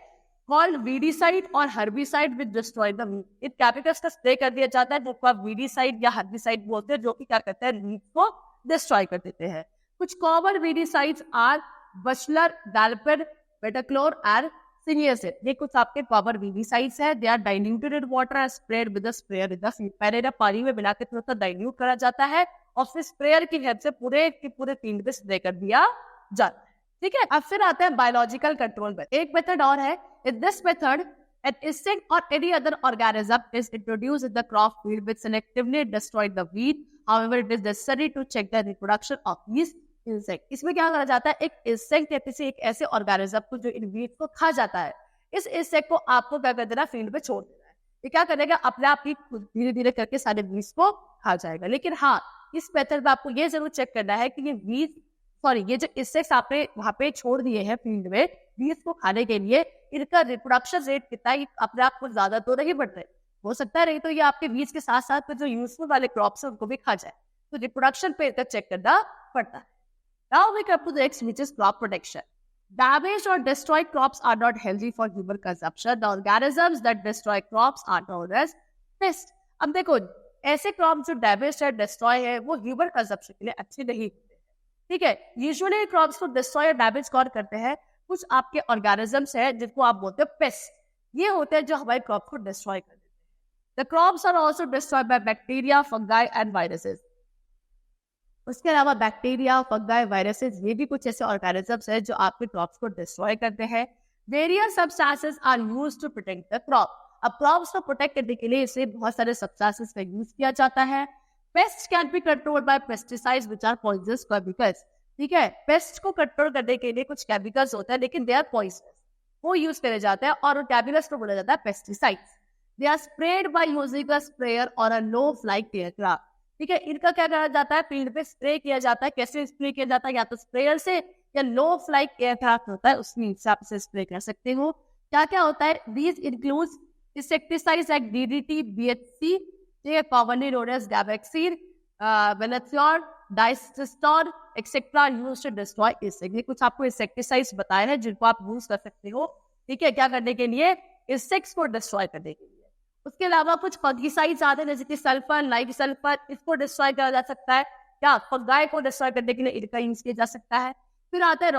कॉल्ड वीडीसाइड और herbicide with destroy the weed. In chemicals का स्प्रे कर दिया जाता है जिसको आप वीडीसाइड या हर्बिसाइड बोलते हैं, जो कि क्या करते हैं, वीड को डिस्ट्रॉय कर देते हैं। कुछ common weedicides are bachlor, dalapon, butachlor and siniacid. ये कुछ आपके कॉमन वीडीसाइड्स है। They are diluted in water and spread with a sprayer in the field. पहले ना पानी में मिला के थोड़ा सा डाइल्यूट करा जाता है और फिर स्प्रेयर की हेल्प से पूरे फील्ड में स्प्रे कर दिया जाता है। ठीक है, अब फिर आता है बायोलॉजिकल कंट्रोल मेथड। एक मेथड और है। In this method an insect or any other organism is introduced in the crop field which selectively destroy the weed. However, it is necessary to check the reproduction of these insect। इसमें क्या करा जाता है, एक insect या किसी एक ऐसे ऑर्गेनिज्म को जो इन वीड को खा जाता है, इस इंसेक्ट को आपको क्या कर देना, फील्ड में छोड़ देना है। ये क्या करेगा, अपने आप ही धीरे धीरे करके सारे वीड्स को खा जाएगा। लेकिन हाँ, इस मेथड में आपको ये जरूर चेक करना है कि ये जो इंसेक्ट्स आपने वहां पे छोड़ दिए हैं फील्ड में वीड्स को खाने के लिए, इनका रिप्रोडक्शन रेट कितना है, अपने आप को ज्यादा तो नहीं बढ़ रहे, हो सकता है नहीं तो ये आपके वीड्स के साथ साथ जो यूजफुल वाले क्रॉप्स है उनको भी खा जाए। तो रिप्रोडक्शन पे इनका चेक करना पड़ता है। Now we come to the next, which is crop protection. Damaged or destroyed crops are not healthy for human consumption. The organisms that destroy crops are known as pests. अब देखो, ऐसे crop जो damage है, destroy है, वो human consumption के लिए अच्छे नहीं होते। ठीक है, यूजुअली क्रॉप्स को डिस्ट्रॉय और डैमेज कौन करते हैं? कुछ आपके ऑर्गेनिजम्स है जिनको आप बोलते हैं पेस्ट। ये होते हैं जो हमारे क्रॉप को डिस्ट्रॉय कर देते हैं। The crops are also destroyed by bacteria, fungi and viruses. उसके अलावा बैक्टीरिया, फंगाई, वायरसेस, ये भी कुछ ऐसे ऑर्गेनिजम्स हैं जो आपके क्रॉप्स को डिस्ट्रॉय करते हैं। Various substances are used to protect the crop. अब क्रॉप्स को प्रोटेक्ट करने के लिए इसे बहुत सारे सब्सटेंसेस का यूज किया जाता है। Pest can be controlled by pesticides which are poisonous chemicals. ठीक है, पेस्ट को कंट्रोल करने के लिए कुछ केमिकल्स होते हैं लेकिन दे आर पॉइजनस, वो यूज करे जाते हैं और उन केमिकल्स को बोला जाता है pesticides. They are spread by using a sprayer or a low flight aircraft. ठीक है, इनका क्या करा जाता है, फील्ड पे स्प्रे किया जाता है। कैसे स्प्रे किया जाता है? या तो स्प्रेयर से या लो फ्लाइट एयरक्राफ्ट होता है, उसमें हिसाब से स्प्रे कर सकते हो। क्या क्या होता है? These includes insecticides like DDT, BHC, commonly known as gammexane, वेनेथियोर, disyston etcetera used to destroy insect. ये कुछ आपको इंसेक्टिसाइड्स बताए हैं जिनको आप यूज कर सकते हो। ठीक है, क्या करने के लिए? इंसेक्ट्स को डिस्ट्रॉय करने के लिए। उसके अलावा कुछ फंगिसाइड्स आते हैं जैसे कि सल्फर, लाइट सल्फर, इसको डिस्ट्रॉय करा जा सकता है। क्या फंगाई को डिस्ट्रॉय करने के लिए इनका यूज किया जा सकता है। फिर आता है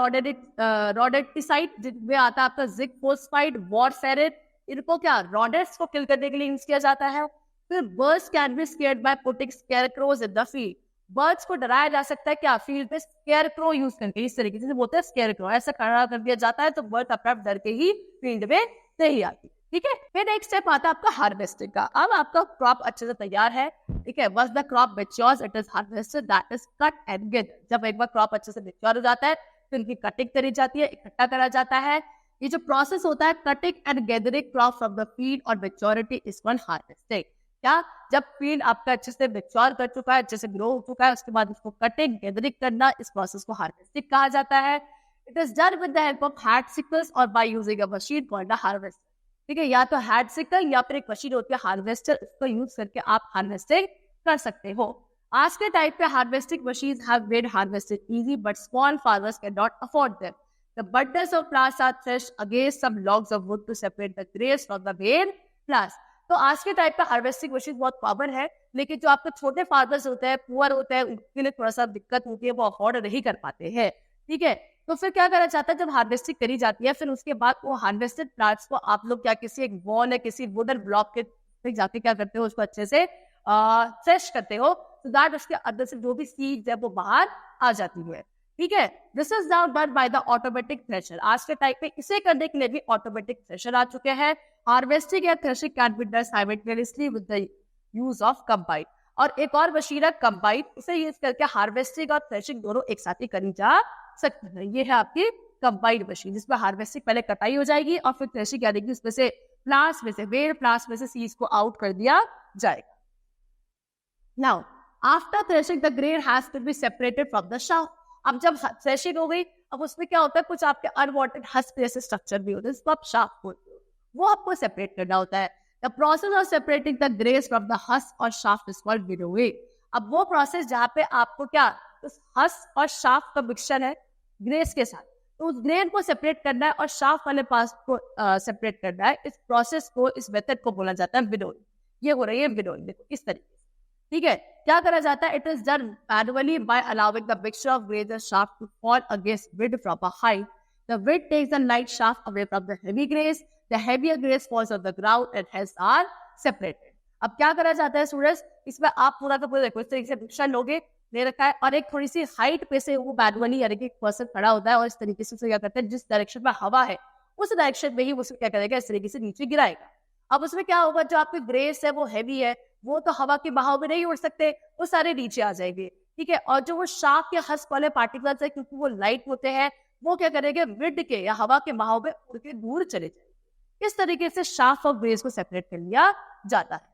रोडेंटिसाइड, जिसमें आता है आपका जिंक फोस्फाइड, वारफेरिन, इनको क्या रॉडेट्स को किल करने के लिए यूज किया जाता है। फिर birds can be scared by putting scarecrows in the field. Birds को डराया जा सकता है क्या, फील्ड पे स्केयरक्रो यूज करके, इस तरीके से बोलते हैं स्केयरक्रो, ऐसा खड़ा कर दिया जाता है तो बर्ड अपने आप डर के ही फील्ड में नहीं आती। ठीक है, फिर नेक्स्ट स्टेप आता है आपका हार्वेस्टिंग का। अब आपका क्रॉप अच्छे से तैयार है, ठीक है, once the crop matures it is harvested, that is cut and gather. जब एक बार क्रॉप अच्छे से मैच्योर हो जाता है फिर उनकी कटिंग करी जाती है, इकट्ठा करा जाता है। ये जो प्रोसेस होता है cutting and gathering crop from the field और मैच्योरिटी इज वन हार्वेस्टिंग। क्या, जब फील्ड आपका अच्छे से मैच्योर कर चुका है, अच्छे से ग्रो हो चुका है, उसके बाद उसको कटिंग गैदरिंग करना, इस प्रोसेस को हार्वेस्टिंग कहा जाता है। It is done with the help of hand sickles और by using a machine called a harvester. ठीक है, या तो हैंड सिकल या फिर एक मशीन होती है हार्वेस्टर, इसको यूज करके आप हार्वेस्टिंग कर सकते हो। आज के टाइप पे harvesting machines have made harvesting easy but small farmers can not afford them. The bundles of plants are threshed against some logs of wood to separate the grains from the main plants. तो आज के type पे harvesting machine बहुत common है, लेकिन जो आपके छोटे फार्मर्स होते हैं, पुअर होते हैं, उनके लिए थोड़ा सा दिक्कत होती है, वो अफोर्ड नहीं कर पाते हैं। ठीक है, तो फिर क्या करा जाता है, जब हार्वेस्टिंग करी जाती है फिर उसके बाद वो हार्वेस्टेड प्लांट्स को आप लोग क्या किसी एक वॉल या किसी वुडन ब्लॉक के जाके क्या करते हो, उसको अच्छे से थ्रेश करते हो, so that उसके अंदर से जो भी सीड्स है वो बाहर आ जाती है। ठीक है, this is now done by the automatic thresher. आज के टाइप पे इसे करने के लिए भी ऑटोमेटिक थ्रेशर आ चुके हैं। हार्वेस्टिंग या threshing can be done simultaneously with the use of combine. और एक और मशीन है कंबाइन, इसे यूज करके हार्वेस्टिंग और थ्रेशिंग दोनों एक साथ ही करी जा सकती है। ये है आपकी कंबाइंड मशीन, जिसमें हार्वेस्टिंग पहले कटाई हो जाएगी और फिर थ्रेशिंग यानी कि उसमें से प्लांट्स में से वेल प्लांट्स में से सीड्स को आउट कर दिया जाएगा। Now after threshing the grain has to be separated from the shaft. अब जब थ्रेशिंग हो गई, अब उसमें क्या होता है, कुछ आपके अनवांटेड हस्क जैसे स्ट्रक्चर भी होते हैं, जिसको आप शाफ्ट बोलते हो, वो आपको सेपरेट करना होता है। The process of separating the grains from the husk और शाफ्ट इज कॉल्ड विनोइंग। अब वो प्रोसेस जहाँ पे आपको क्या, उस हस्क और शाफ्ट का मिक्सचर है ग्रेन्स के साथ, तो उस ग्रेन को सेपरेट करना है और शाफ्ट वाले पास को सेपरेट करना है। इस प्रोसेस को, इस मेथड को बोला जाता है विनोइंग। ये हो रही है विनोइंग, देखो इस तरीके से। ठीक है, क्या करा जाता है, it is done manually by allowing the mixture of grains and shaft to fall against wind from a height. The wind takes the light shaft away from the heavy grains, the heavier grains falls on the ground and hence are separated. अब क्या करा जाता है students, इसमें आप पूरा का पूरा देखो इस तरीके से मिक्सचर लोगे, दे रखा है, और एक थोड़ी सी हाइट पे से वो मैनुअली यानी कि एक पर्सन खड़ा होता है और इस तरीके से क्या करते हैं, जिस डायरेक्शन में हवा है उस डायरेक्शन में ही वो क्या करेगा, इस तरीके से नीचे गिराएगा। अब उसमें क्या होगा, जो आपके ग्रेन्स है वो हैवी है, वो तो हवा के बहाव में नहीं उड़ सकते, वो सारे नीचे आ जाएंगे। ठीक है, और जो वो शाफ्ट या हस्क वाले पार्टिकल्स है, क्योंकि वो लाइट होते हैं, वो क्या करेंगे, विंड के या हवा के बहाव में उड़ के दूर चले जाएंगे। इस तरीके से शाफ्ट और ग्रेन्स को सेपरेट कर लिया जाता है।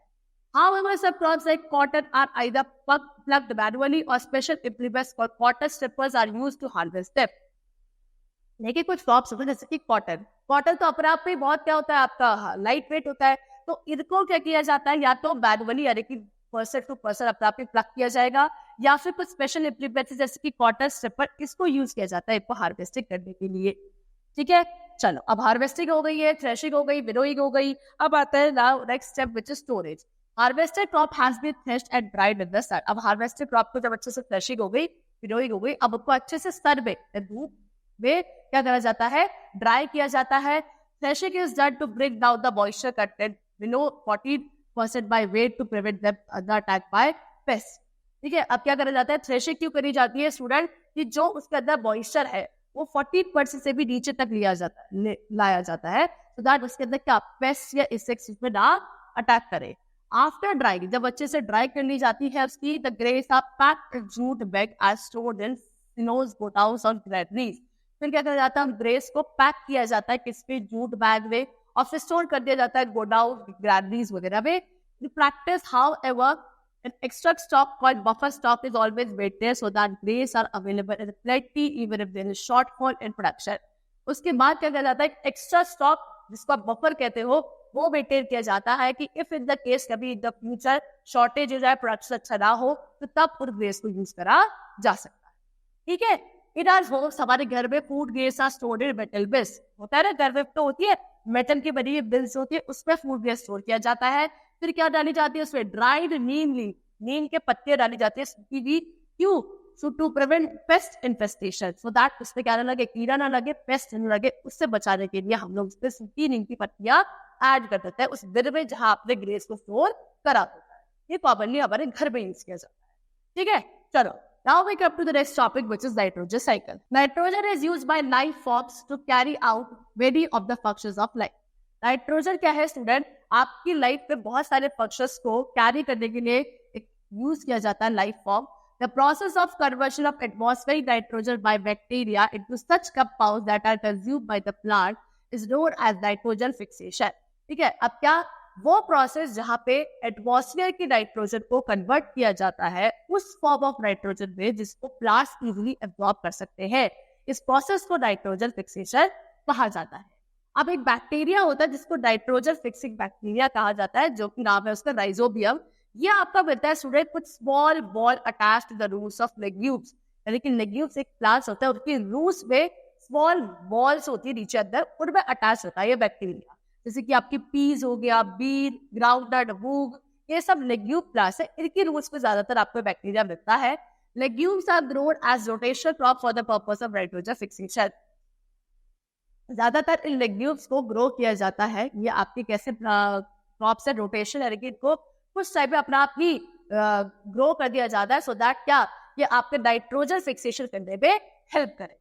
However, some crops like cotton are either plucked manually or special implements called cotton strippers are used to harvest them. लेकिन कुछ क्रॉप्स होते हैं जैसे कि कॉटन, कॉटन तो अपने आप में बहुत क्या होता है, आपका लाइट वेट होता है, तो इनको क्या किया जाता है, या तो मैनुअली यानी कि पर्सन टू पर्सन अपने आप में प्लग किया जाएगा, या फिर कुछ स्पेशल इम्प्लीमेंट्स जैसे कि कॉटन स्ट्रिपर, इसको यूज किया जाता है इनको हार्वेस्टिंग करने के लिए। ठीक है, चलो अब हार्वेस्टिंग हो गई है, थ्रेशिंग हो गई, विनोइंग हो गई, अब आता है now next step which is storage. Harvested crop has been threshed and dried in the sun. अब हार्वेस्टेड क्रॉप को जब अच्छे से थ्रेशिंग हो गई, विनोइंग हो गई, अब उसको अच्छे से सन में धूप में क्या करा जाता है, ड्राई किया जाता है। Threshing is done to bring down the moisture content below 14% by weight to prevent them attack by pest. ठीक है, अब क्या करा जाता है, थ्रेशिंग क्यों करी जाती है स्टूडेंट, कि जो उसके अंदर मॉइस्चर है वो 14% से भी नीचे तक लाया जाता है, so that उसके अंदर क्या पेस्ट या इंसेक्ट्स उसमें ना अटैक करे। आफ्टर ड्राइंग, जब अच्छे से ड्राई कर ली जाती है उसकी, the grains are packed in jute bag as stored in silos, godowns और ग्रैनरीज। फिर क्या करा जाता है, ग्रेन्स को पैक किया जाता है किसपे, जूट बैग में, और फिर स्टोर कर दिया जाता है गोडाउन, ग्रैनरीज वगैरह में। The practice however an extra stock called buffer stock is always maintained so that grains are available in plenty even if there is shortfall in production. उसके बाद क्या किया जाता है, एक्स्ट्रा स्टॉक जिसको आप बफर कहते हो वो मेंटेन किया जाता है कि इफ इन द केस कभी इन द फ्यूचर शॉर्टेज हो जाए, प्रोडक्शन अच्छा ना हो, तो तब उन ग्रेन्स को यूज करा जा सकता है। ठीक है, इन आवर होम्स, हमारे घर में food grains are stored in metal bins. होता है ना, घर में तो होती है मेटल की बनी हुई बिन्स होती है, उसमें फूड ग्रेन स्टोर किया जाता है। फिर क्या डाली जाती है उसमें, ड्राइड नीम लीफ, नीम के पत्ते डाली जाती है सूखी हुई, क्यों, so to prevent pest infestation, so that उसमें क्या ना लगे, कीड़ा ना लगे, पेस्ट ना लगे, उससे बचाने के लिए हम लोग उसमें सूखी नीम की पत्तियां ऐड कर देते हैं उस बिन में जहां आपने ग्रेन्स को स्टोर करा होता है। ये कॉमनली हमारे घर में यूज किया जाता है। ठीक है, चलो now we come to the next topic, which is nitrogen cycle. Nitrogen is used by life forms to carry out many of the functions of life. Nitrogen क्या है स्टूडेंट, आपकी लाइफ में बहुत सारे फंक्शंस को कैरी करने के लिए यूज किया जाता है life form. The process of conversion of atmospheric nitrogen by bacteria into such compounds that are consumed by the plant is known as nitrogen fixation. ठीक है, अब क्या वो प्रोसेस जहां पे एटमॉस्फेयर की नाइट्रोजन को कन्वर्ट किया जाता है उस फॉर्म ऑफ नाइट्रोजन में जिसको प्लांट्स इजीली एब्जॉर्ब कर सकते हैं, इस प्रोसेस को नाइट्रोजन फिक्सेशन कहा जाता है। अब एक बैक्टीरिया होता है जिसको नाइट्रोजन फिक्सिंग बैक्टीरिया कहा जाता है, जो कि नाम है उसका राइजोबियम। ये आपका मिलता है स्टूडेंट कुछ small ball attach to the roots of legumes, यानी कि लेग्यूम्स एक प्लांट्स होता है, उसके रूट्स में स्मॉल बॉल्स होती है नीचे अंदर, उनमें अटैच होता है ये बैक्टीरिया। जैसे कि आपकी पीज हो गया, बीन, ग्राउंडनट, मूंग, ये सब लेग्यूम प्लांट्स है, इनके रूट्स में ज्यादातर आपको बैक्टीरिया मिलता है। Legumes are grown as rotational crop for the purpose of nitrogen fixation. ज्यादातर इन लेग्यूम्स को ग्रो किया जाता है, ये आपके कैसे क्रॉप से रोटेशन, यानी कि इनको कुछ टाइम में अपना आप ही ग्रो कर दिया जाता है, सो दैट क्या ये आपके नाइट्रोजन फिक्सेशन करने में हेल्प करे।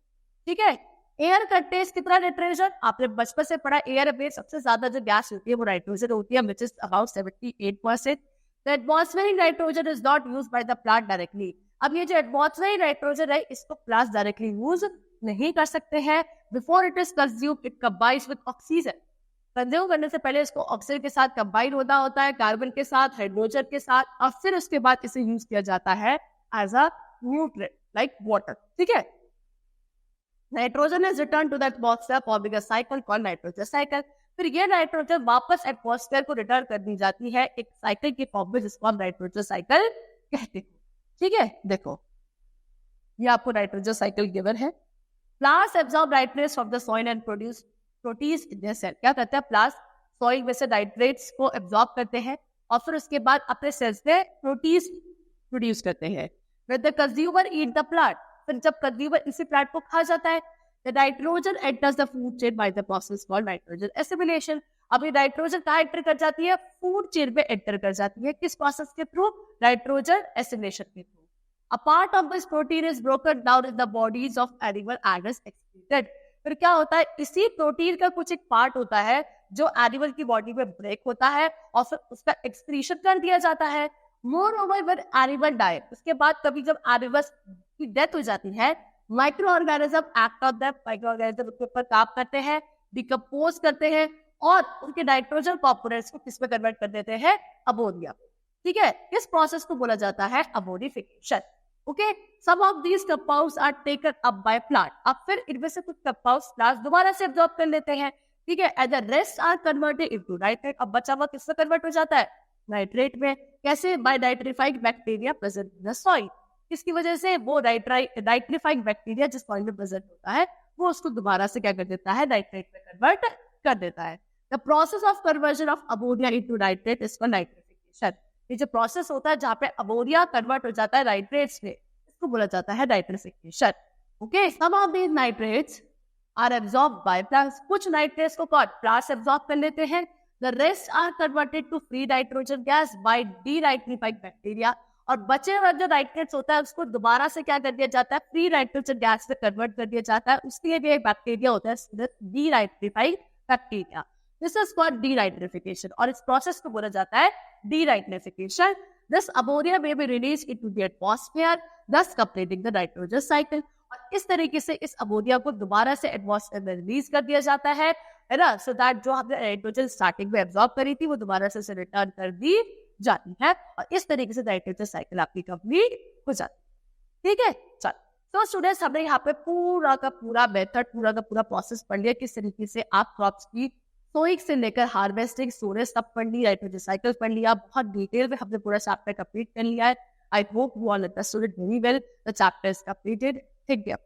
ठीक है, एयर कंटेन्स कितना नाइट्रोजन, आपने बचपन से पढ़ा, एयर में सबसे ज्यादा जो गैस होती है वो नाइट्रोजन होती है, which is about 78%. The atmospheric nitrogen is not used by the plant directly. अब ये जो एटमॉस्फेरिक नाइट्रोजन है इसको प्लांट्स डायरेक्टली यूज नहीं कर सकते हैं। Before it is consumed it combines with oxygen. Consume करने से पहले इसको ऑक्सीजन के साथ कंबाइन होता है, कार्बन के साथ, हाइड्रोजन के साथ, और फिर उसके बाद इसे यूज किया जाता है as a nutrient like water. ठीक है, nitrogen is return to the atmosphere forming a cycle called nitrogen cycle. फिर ये नाइट्रोजन वापस एटमॉस्फेयर को रिटर्न कर दी जाती है एक साइकिल की फॉर्म में, जिसको हम नाइट्रोजन साइकिल कहते हैं। ठीक है, देखो ये आपको नाइट्रोजन साइकिल गिवन है। Plants absorb nitrates from the soil and produce proteins in their cell. क्या करते हैं प्लांट्स, सॉइल में से नाइट्रेट्स को एब्सॉर्ब करते हैं और फिर उसके बाद अपने सेल्स में प्रोटीन्स प्रोड्यूस करते हैं। When the consumer eat the plant, फिर जब कंज्यूमर इसी प्लांट को खा जाता है, the nitrogen enters the food chain by the process called nitrogen assimilation. अब ये नाइट्रोजन कहाँ एंटर कर जाती है, फूड चेन में एंटर कर जाती है, किस प्रोसेस के थ्रू, नाइट्रोजन एसिमिलेशन के through. A part of this protein is broken down in the bodies of animal and is excreted. फिर क्या होता है, इसी प्रोटीन का कुछ एक पार्ट होता है जो एनिमल की बॉडी में ब्रेक होता है और फिर उसका एक्सक्रीशन कर दिया जाता है। Moreover, when animal die, उसके बाद कभी जब एनिमल्स की डेथ हो जाती है, micro organism act on that, micro organism उसके ऊपर काम करते हैं, डिकम्पोज करते हैं और उनके नाइट्रोजन कंपोनेंट्स को किस में कन्वर्ट कर देते हैं, अमोनिया। ठीक है, इस प्रोसेस को बोला जाता है ammonification. Okay, some of these compounds are taken up by plant. अब फिर इनमें से कुछ कंपाउंड्स प्लांट्स दोबारा से एब्जॉर्ब कर लेते हैं। ठीक है, and the rest are converted into nitrate. अब बचा हुआ किसमें कन्वर्ट हो जाता है, नाइट्रेट में। कैसे, by nitrifying bacteria present in the soil. इसकी वजह से वो नाइट्रिफाइंग बैक्टीरिया जिस सॉइल में प्रेजेंट होता है वो उसको दोबारा से क्या कर देता है, नाइट्रेट में कन्वर्ट कर देता है। The process of conversion of ammonia into nitrate is called nitrification. ये जो प्रोसेस होता है जहाँ पे अमोनिया कन्वर्ट हो जाता है नाइट्रेट्स में, इसको बोला जाता है nitrification. Okay, some of these nitrates are absorbed by plants. कुछ नाइट्रेट्स को प्लांट्स एब्सॉर्ब कर लेते हैं। The rest are converted to free nitrogen gas by denitrifying bacteria. और बचे हुए जो नाइट्रेट्स होता है उसको दोबारा से क्या कर दिया जाता है, फ्री नाइट्रोजन गैस में कन्वर्ट कर दिया जाता है। उसके लिए भी एक बैक्टीरिया होता है denitrifying bacteria. This is called denitrification और इस प्रोसेस को बोला जाता है denitrification. This ammonia may be released into the atmosphere, thus completing the nitrogen cycle. और इस तरीके से इस अमोनिया को दोबारा से एटमॉस्फेयर में रिलीज कर दिया जाता है ना, सो दैट जो हमने नाइट्रोजन स्टार्टिंग में एब्जॉर्ब करी थी वो दोबारा से रिटर्न कर दी जाती है और इस तरीके से नाइट्रोजन साइकिल आपकी कंप्लीट हो जाती है। ठीक है, चल तो स्टूडेंट्स हमने यहाँ पे पूरा का पूरा मेथड, पूरा का पूरा प्रोसेस पढ़ लिया, किस तरीके से आप क्रॉप्स की सोइंग से लेकर हार्वेस्टिंग, स्टोरेज सब पढ़ लिया, नाइट्रोजन साइकिल पढ़ लिया, बहुत डिटेल में हमने पूरा चैप्टर कंप्लीट कर लिया है। I hope you all understood it very well. The chapter is completed. Thank you.